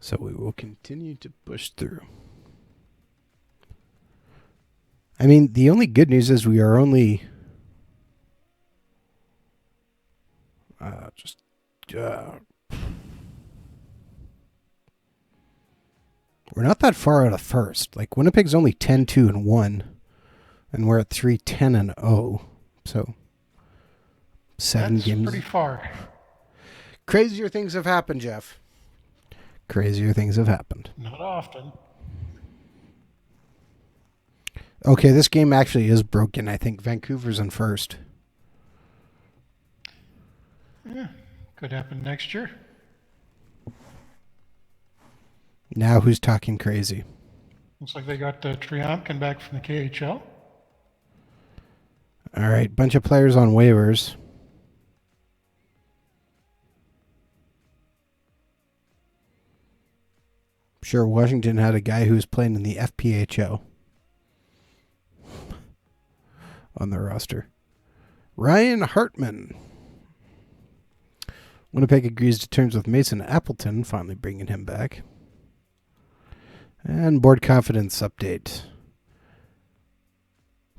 So we will continue to push through. I mean, the only good news is we are only we're not that far out of first. Like Winnipeg's only 10-2-1, and we're at 3-10-0. So 7 That's games. pretty far. Crazier things have happened, Jeff. Crazier things have happened. Not often. Okay, this game actually is broken. I think Vancouver's in first. Yeah, could happen next year. Now who's talking crazy? Looks like they got Triamkin back from the KHL. All right, bunch of players on waivers. Sure, Washington had a guy who was playing in the FPHL on the roster. Ryan Hartman. Winnipeg agrees to terms with Mason Appleton, finally bringing him back. And board confidence update.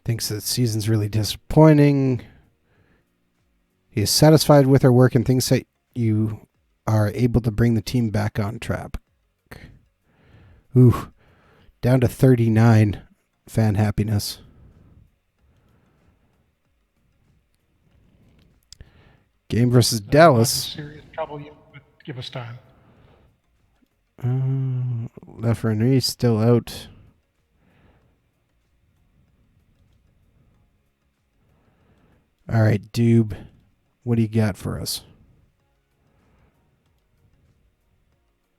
Thinks the season's really disappointing. He is satisfied with our work and thinks that you are able to bring the team back on track. Ooh, down to 39 fan happiness. Game versus Dallas. Serious trouble, but give us time. Lafreniere still out. All right, Dube, what do you got for us?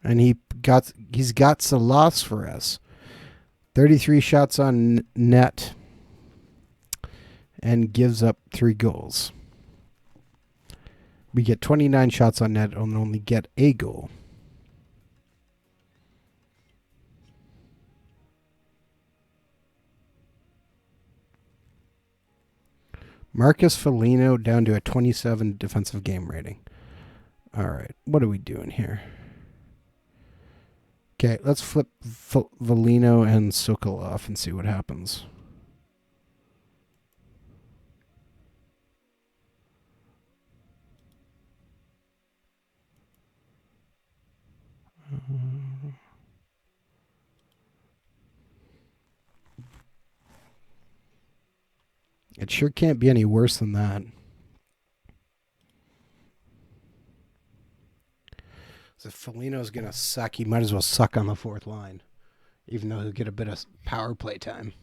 And he's got Salas for us. 33 shots on net and gives up 3 goals. We get 29 shots on net and only get a goal. Marcus Foligno down to a 27 defensive game rating. All right, what are we doing here? Okay, let's flip Foligno and Sokolov and see what happens. It sure can't be any worse than that. So if Foligno's going to suck, he might as well suck on the fourth line, even though he'll get a bit of power play time.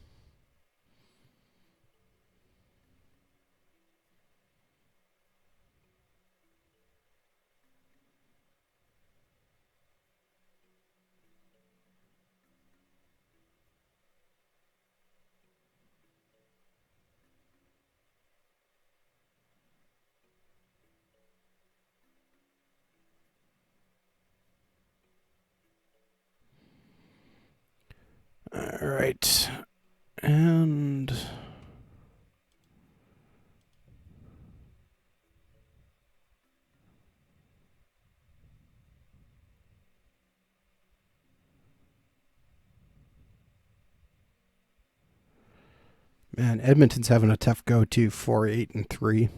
All right. And man, Edmonton's having a tough go too, 4-8-3.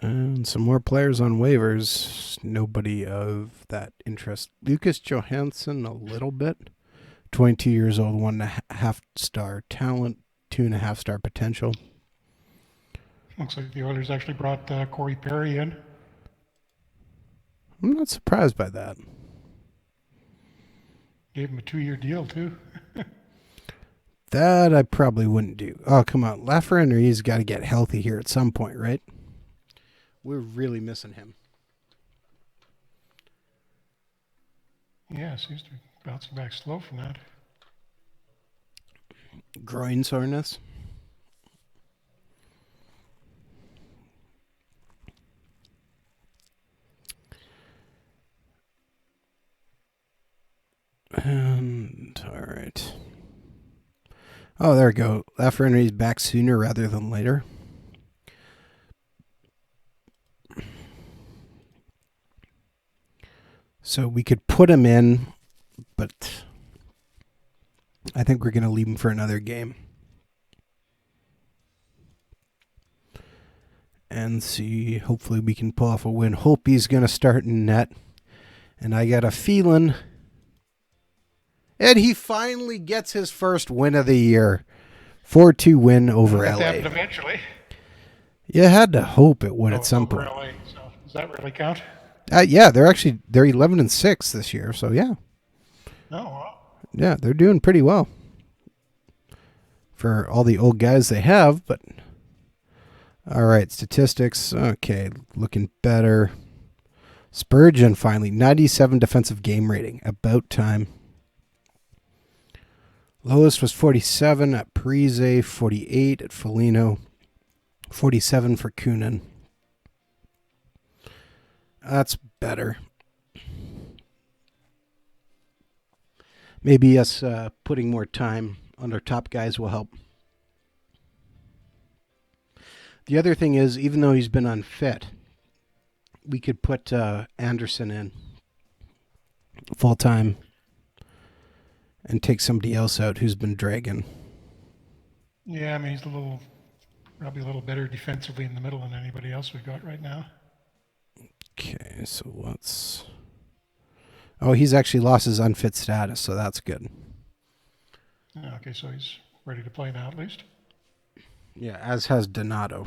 And some more players on waivers. Nobody of that interest. Lucas Johansson, a little bit. 22 years old, 1.5 star talent, 2.5 star potential. Looks like the Oilers actually brought Corey Perry in. I'm not surprised by that. Gave him a 2-year deal, too. That I probably wouldn't do. Oh, come on. Lafreniere's got to get healthy here at some point, right? We're really missing him. Yeah, seems to be bouncing back slow from that. Groin soreness. And all right. Oh, there we go. Lafreniere's back sooner rather than later. So we could put him in, but I think we're going to leave him for another game. And see, hopefully we can pull off a win. Holtby's going to start in net. And I got a feeling. And he finally gets his first win of the year. 4-2 win over That LA. happened eventually. You had to hope it would Oh, at it's some over point. LA. So does that really count? Yeah, they're 11-6 this year. So yeah, No. Well, yeah, they're doing pretty well for all the old guys they have. But all right, statistics. Okay, looking better. Spurgeon finally 97 defensive game rating. About time. Lowest was 47 at Parise, 48 at Foligno, 47 for Kunin. That's better. Maybe us putting more time on our top guys will help. The other thing is, even though he's been unfit, we could put Anderson in full time and take somebody else out who's been dragging. yeah, I mean, he's probably a little better defensively in the middle than anybody else we've got right now. Okay, so let's... Oh, he's actually lost his unfit status, so that's good. Okay, so he's ready to play now at least. Yeah, as has Donato.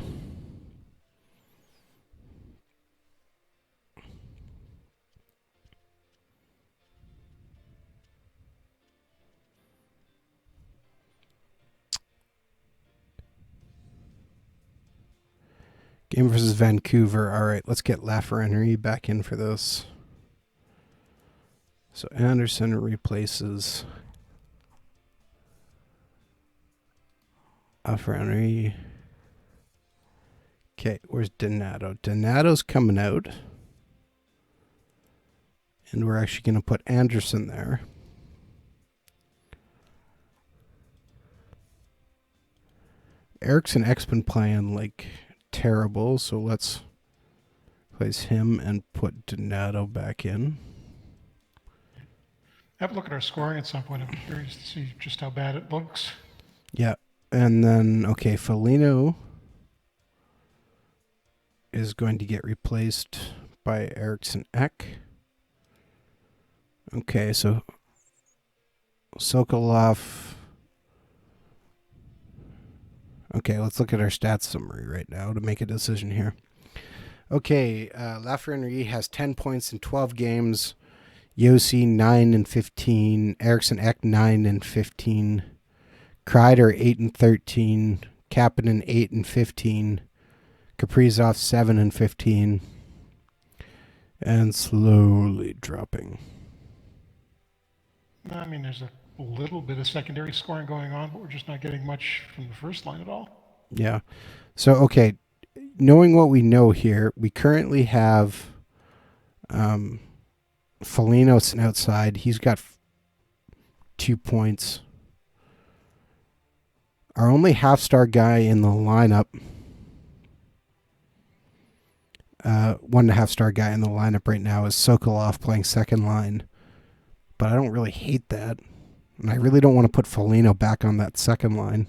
Game versus Vancouver. All right, let's get Lafreniere back in for this. So Anderson replaces Lafreniere. Okay, where's Donato? Donato's coming out. And we're actually going to put Anderson there. Eriksson Ek's been playing like terrible, so let's place him and put Donato back in. Have a look at our scoring at some point. I'm curious to see just how bad it looks. Yeah, and then, okay, Foligno is going to get replaced by Eriksson Ek. Okay, so Sokolov. Okay, let's look at our stats summary right now to make a decision here. Okay, Lafreniere has 10 points in 12 games. Yossi 9 and 15. Eriksson Ek 9 and 15. Kreider 8 and 13. Kapanen 8 and 15. Kaprizov 7 and 15. And slowly dropping. I mean, there's a little bit of secondary scoring going on, but we're just not getting much from the first line at all. Yeah. So, okay, knowing what we know here, we currently have Foligno sitting outside. He's got 2 points. Our only half-star guy in the lineup, 1.5-star guy in the lineup right now is Sokolov playing second line. But I don't really hate that. And I really don't want to put Foligno back on that second line.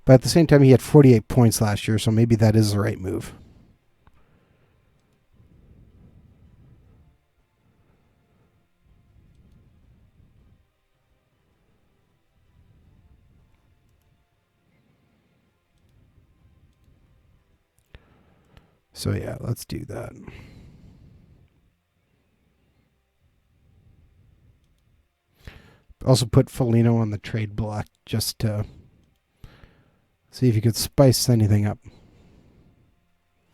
But at the same time, he had 48 points last year, so maybe that is the right move. So yeah, let's do that. Also put Foligno on the trade block just to see if you could spice anything up.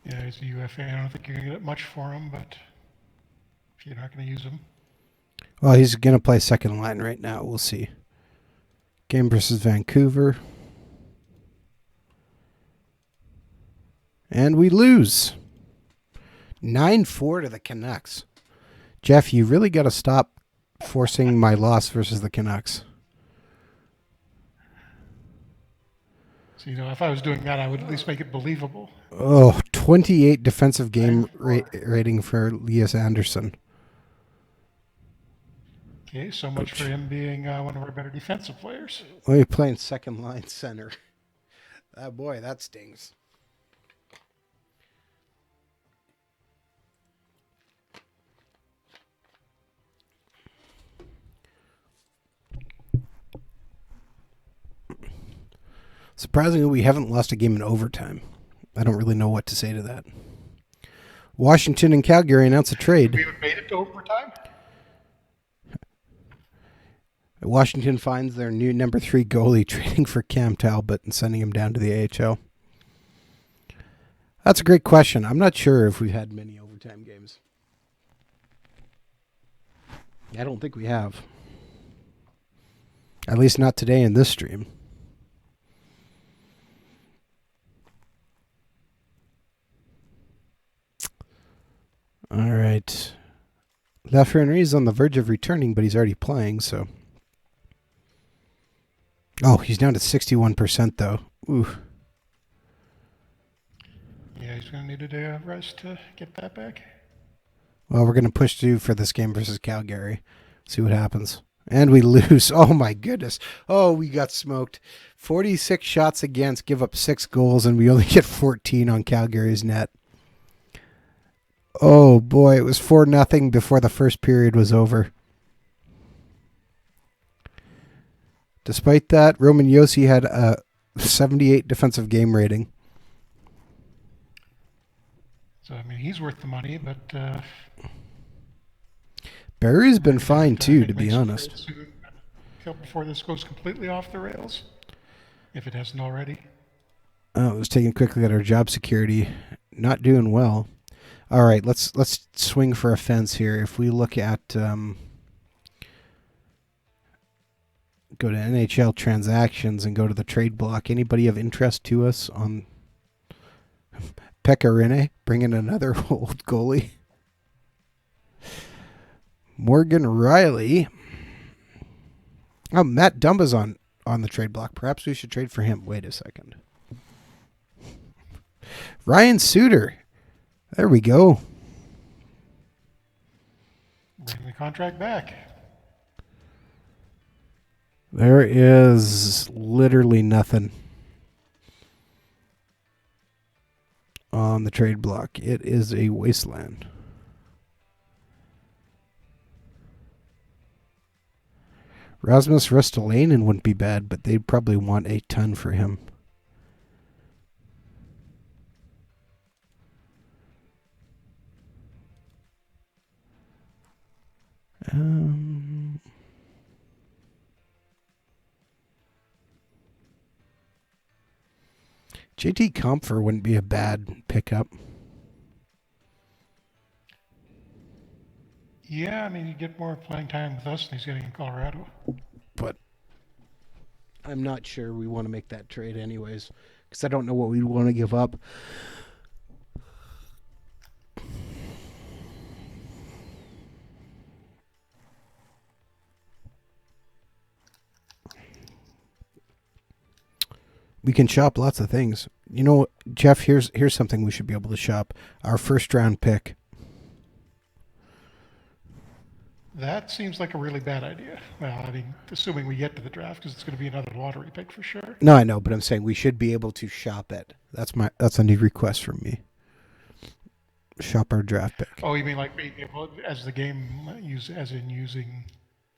Yeah, he's a UFA. I don't think you're going to get much for him, but if you're not going to use him. Well, he's going to play second line right now. We'll see. Game versus Vancouver. And we lose. 9-4 to the Canucks. Jeff, you really got to stop forcing my loss versus the Canucks. So, if I was doing that, I would at least make it believable. Oh, 28 defensive game rating for Lias Andersson. Okay, so much for him being one of our better defensive players. Well, you're playing second line center. Boy, that stings. Surprisingly, we haven't lost a game in overtime. I don't really know what to say to that. Washington and Calgary announced a trade. We even made it to overtime. Washington finds their new number 3 goalie, trading for Cam Talbot and sending him down to the AHL. That's a great question. I'm not sure if we've had many overtime games. I don't think we have. At least not today in this stream. All right. Lafreniere is on the verge of returning, but he's already playing, so. Oh, he's down to 61%, though. Ooh. Yeah, he's going to need a day of rest to get that back. Well, we're going to push through for this game versus Calgary. See what happens. And we lose. Oh, my goodness. Oh, we got smoked. 46 shots against, give up 6 goals, and we only get 14 on Calgary's net. Oh, boy. It was 4-0 before the first period was over. Despite that, Roman Josi had a 78 defensive game rating. So, I mean, he's worth the money, but... Barry's been fine, too, to be honest. Soon, before this goes completely off the rails, if it hasn't already. Oh, let's take a quick look at our job security. Not doing well. All right, let's swing for a fence here. If we look at... go to NHL transactions and go to the trade block. Anybody of interest to us on Pekka Rinne, bringing another old goalie? Morgan Riley. Oh, Matt Dumba's on the trade block. Perhaps we should trade for him. Wait a second. Ryan Suter. There we go. Bring the contract back. There is literally nothing on the trade block. It is a wasteland. Rasmus Ristolainen wouldn't be bad, but they'd probably want a ton for him. JT Compher wouldn't be a bad pickup. Yeah, I mean, you get more playing time with us than he's getting in Colorado. But I'm not sure we want to make that trade anyways, because I don't know what we'd want to give up. We can shop lots of things. You know, Jeff, here's something we should be able to shop. Our first round pick. That seems like a really bad idea. Well, I mean, assuming we get to the draft, because it's going to be another lottery pick for sure. No, I know, but I'm saying we should be able to shop it. That's a new request from me. Shop our draft pick. Oh, you mean like being able, as the game as in using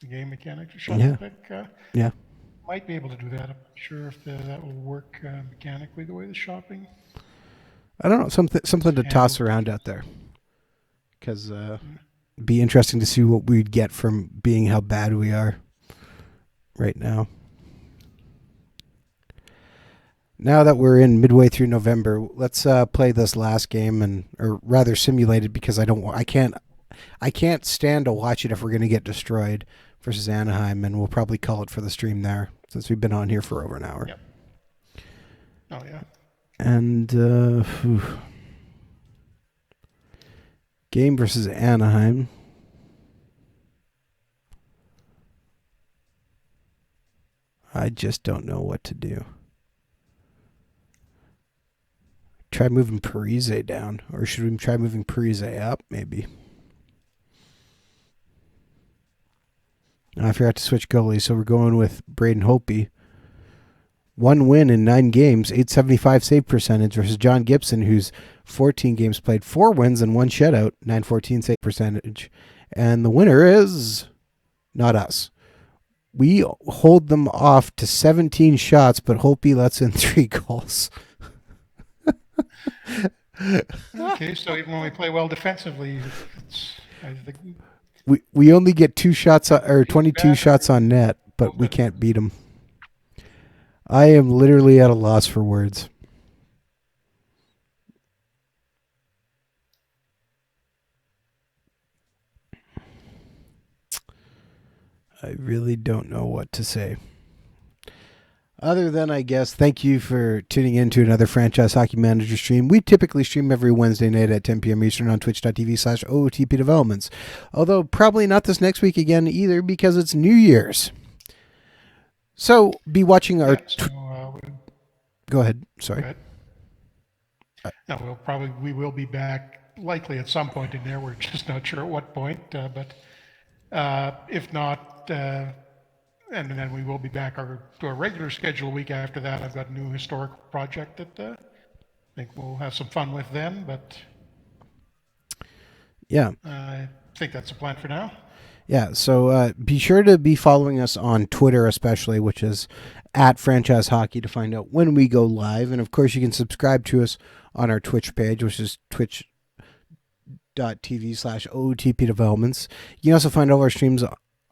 the game mechanic to shop Yeah. the pick? Yeah. Might be able to do that. I'm not sure if that will work mechanically the way the shopping. I don't know, something to toss around out there. Because be interesting to see what we'd get from being how bad we are right now. Now that we're in midway through November, let's play this last game, or rather simulate it, because I can't stand to watch it if we're going to get destroyed versus Anaheim, and we'll probably call it for the stream there since we've been on here for over an hour. Yep. Oh yeah. And game versus Anaheim. I just don't know what to do. Try moving Parise down, or should we try moving Parise up, maybe? I forgot to switch goalies, so we're going with Braden Holtby. 1 win in 9 games, .875 save percentage versus John Gibson, who's 14 games played, 4 wins and 1 shutout, .914 save percentage. And the winner is not us. We hold them off to 17 shots, but Holtby lets in 3 goals. Okay, so even when we play well defensively, I think We only get 2 shots or he's 22 bad. shots on net, but we can't beat them. I am literally at a loss for words. I really don't know what to say. Other than, I guess, thank you for tuning in to another Franchise Hockey Manager stream. We typically stream every Wednesday night at 10 p.m. Eastern on twitch.tv/OOTP Developments. Although probably not this next week again either because it's New Year's. So be watching our... Go ahead. Sorry. Go ahead. No, we will be back likely at some point in there. We're just not sure at what point, but if not, and then we will be back to our regular schedule a week after that. I've got a new historical project that I think we'll have some fun with then, but yeah, I think that's the plan for now. Yeah, so be sure to be following us on Twitter especially, which is at Franchise Hockey, to find out when we go live. And of course, you can subscribe to us on our Twitch page, which is twitch.tv/OOTP Developments. You can also find all our streams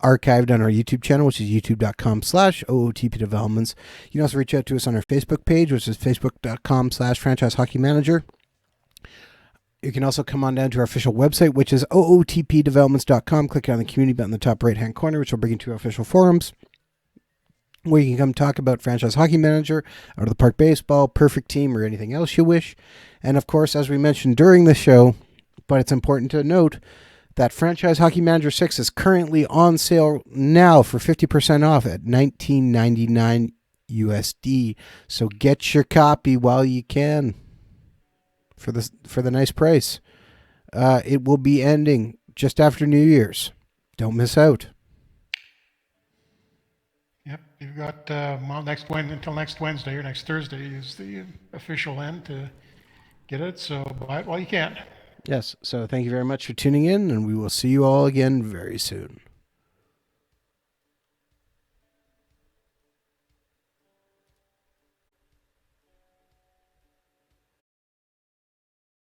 archived on our YouTube channel, which is youtube.com/OOTP Developments. You can also reach out to us on our Facebook page, which is facebook.com/Franchise Hockey Manager. You can also come on down to our official website, which is ootpdevelopments.com. Click on the community button in the top right-hand corner, which will bring you to our official forums, where you can come talk about Franchise Hockey Manager, Out of the Park Baseball, Perfect Team, or anything else you wish. And of course, as we mentioned during the show, but it's important to note that Franchise Hockey Manager 6 is currently on sale now for 50% off at $19.99 USD. So get your copy while you can for the nice price. It will be ending just after New Year's. Don't miss out. Yep, you've got until next Wednesday or next Thursday is the official end to get it. So buy it while you can. Yes. So thank you very much for tuning in, and we will see you all again very soon.